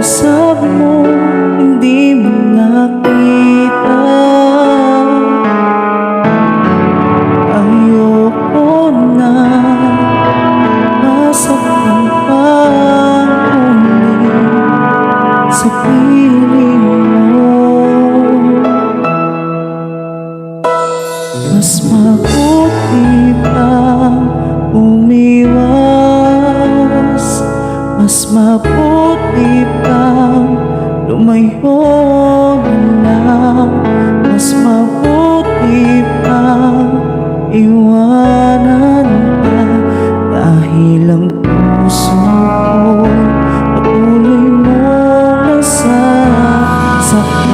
kausap mo, hindi mo nakita. Ayoko na masaktan pang uli sa piling mo. Mas mabuti pang umiwas, mas mabuti pang lumayo na lang, mas mabuti pang iwanan ka. Dahil ang puso ko patuloy mong nasasaktan.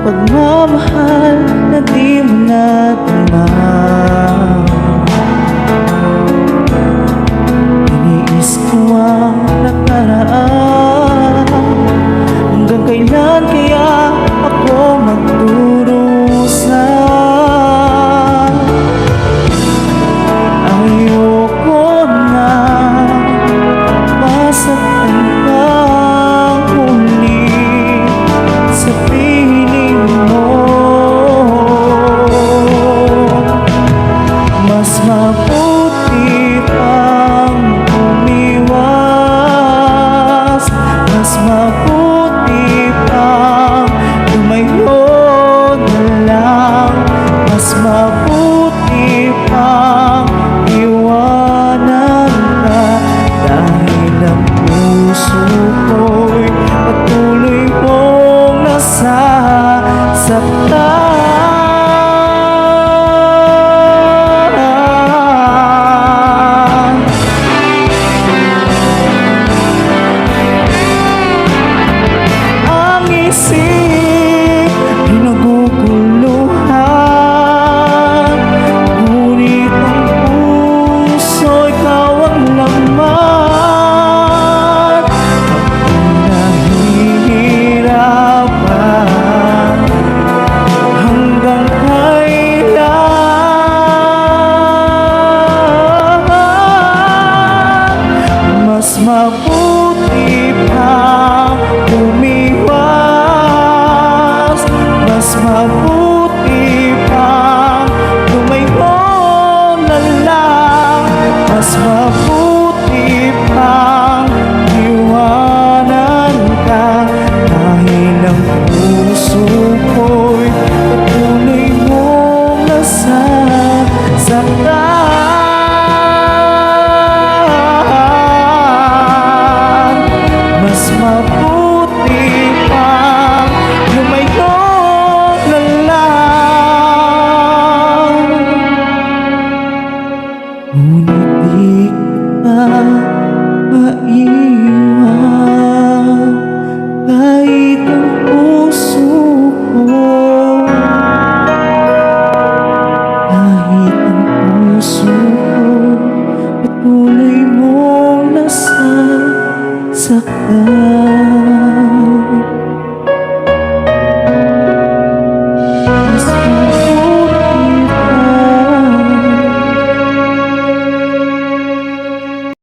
Pagmamahal na di mo natama. Iniis ko ang nakaraan. Hanggang kailan kaya ako magdurusa? Ayoko na masaktan pang uli sa piling mo. Mas mabuti pang umiwas, mas mabuti pang lumayo na lang, mas mabuti pang iwanan ka. Dahil ang puso ko'y patuloy mong nasasaktan. Isip ay naguguluhan, ngunit ang puso ikaw ang laman. Ako'y nahihirapan hanggang kailan. Mas mabuti pa umiwas, mas mabuti pang lumayo na lang, mas mabuti pang iwanan ka. Dahil ang puso ko'y patuloy mong nasasaktan. Mas mabuti pang lumayo na lang, ngunit di kita maiwan. Kahit ang puso ko, kahit ang puso ko patuloy mong nasasaktan.